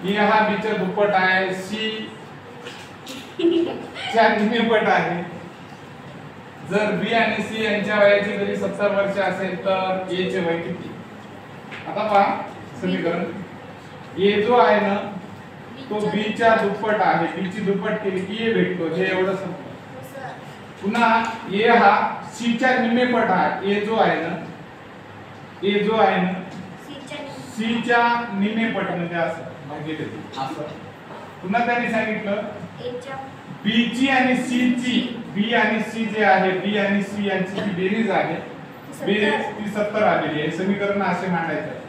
ए हा बी च्या दुप्पट आहे, सी च्या निम्मेपट आहे. जर बी आणि सी यांच्या वयाची जरी 70 वर्ष असेल तर ए चे वय किती? आता पहा समीकरण. ए जो आहे ना तो बी च्या दुप्पट आहे, बी ची दुप्पट केली की ए भेटतो, हे एवढं समजा. पुन्हा ए हा सी च्या निम्मेपट आहे. ए जो आहे ना सी च्या निम्मेपट म्हणजे असं भागिले असं. पुन्हा त्यांनी सांगितलं बी ची आणि सी ची, बी आणि सी जे आहे, बी आणि सी यांची जी बेरीज आहे बेरीज ती 70 आलेली आहे. समीकरण असे मांडायचे.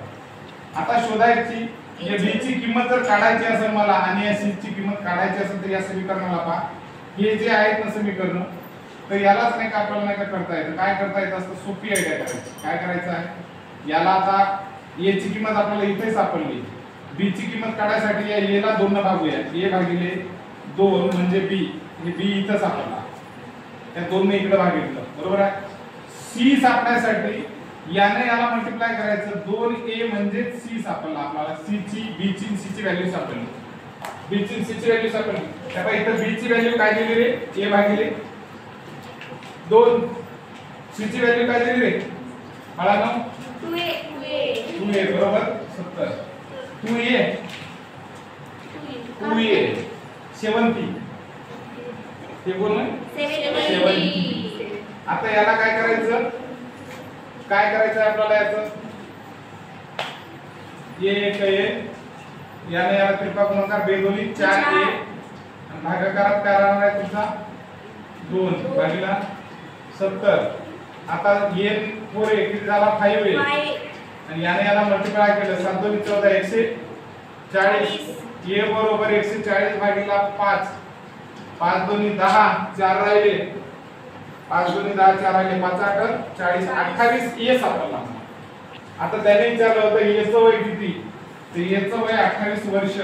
आता शोधायची या बी ची किंमत जर काढायची असेल मला आणि या सी ची किंमत काढायची असेल तर या समीकरणाला पहा. हे जे आहेत ना समीकरण तर यालाच नाही का आपल्याला नाही का करता येतं. काय करता येतं असतं, सोपी आयडिया करायची. काय करायचं आहे, याला आता ए ची किंमत आपल्याला इथे सापडली, बी ची किंमत काढायसाठी या ए ला 2 ने भागूया. ए भागिले 2 म्हणजे बी, हे बी इथं सापडला, त्या 2 ने इकडे भागितलं, बरोबर आहे. सी सापडण्यासाठी याने याला मल्टिप्लाय करायचं. 2a म्हणजे सी सापडला आपल्याला. सी ची बी ची सी ची व्हॅल्यू सापडली, बी ची सी ची व्हॅल्यू सापडली. तेव्हा इथं बी ची व्हॅल्यू काय दिली रे, a भागिले 2. सी ची व्हॅल्यू काय दिली रे बाळांनो, 2a बरोबर 70. 2a 70 ते बोल ना 70. आता याला काय करायचं, काय करायचं आहे आपल्याला याचं, ये एक ये याने याला त्रिपा गुणाकार बे दोन्ही 4a आणि भागाकारात काय राहणार आहे तुमचा 2 भागिला 70. आता ये 4a किती झाला 5a आणि याने याला मल्टिप्लाय केलं 7 2 14 140. a बरोबर 140 भागिला 5. 5 2 10 4 राहिले, 5 2 10 4 राहिले, 5 8 40 28 ए सापडला. आता त्याने विचारलं होतं एचं वय किती, तर एचं वय 28 वर्ष.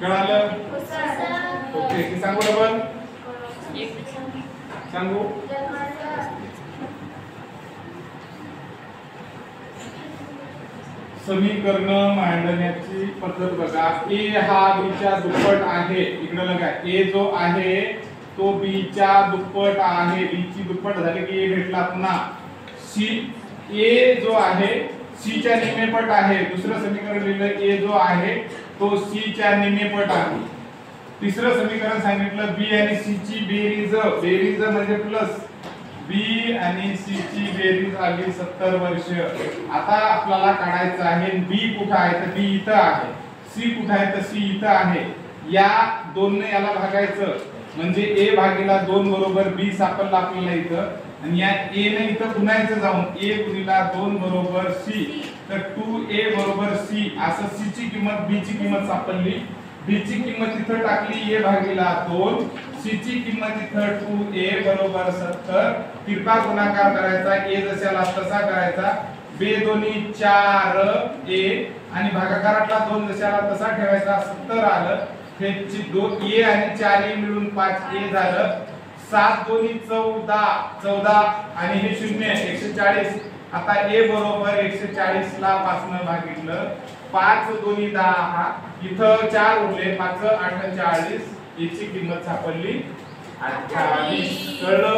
कळालं? ओके की सांगू डबल सांगू. समीकरण मांडण्याची पद्धत बघा. ए हा बी च्या दुप्पट आहे, इकडे बघा ए जो आहे तो बी च्या दुप्पट आहे, बी ची दुप्पट झाली की ए भेटला. पुन्हा सी ए जो आहे सी च्या निम्मेपट आहे. दुसरं समीकरण लिहिलं ए जो आहे तो सी च्या निम्मेपट आहे. तिसरं समीकरण सांगितलं बी आणि सी ची बेरीज, बेरीज म्हणजे प्लस, बी आणि सी ची बेरीज आली 70 वर्ष. आता आपल्याला काढायचं आहे बी कुठे आहे तर बी इथं आहे, सी कुठे आहे तर सी इथं आहे. या 2 ने याला भागायचं म्हणजे a भागिला 2 बरोबर b सापडला आपल्याला इथं. आणि या a ने इथं गुणायचं जाऊन a गुणिला 2 बरोबर c, तर 2a बरोबर c असं c ची किंमत b ची किंमत सापडली. b ची किंमत इथं टाकली a भागिला 2, c ची किंमत इथं 2a बरोबर 70. तिरपा गुणाकार करायचा, a जशाला तसा करायचा. बे दोन्ही 4a आणि भागाकारातला 2 जशाला तसा ठेवायचा. 70 आलं. हे 2a आणि 4a मिळून 5a झालं. 7 दोन्ही 14 आणि हे 0 140. आता a बरोबर 140 ला 5 ने भागितलं. 5 दोन्ही 10, इथं 4 उरले, 5 48. याची किंमत सापडली 28. कळलं?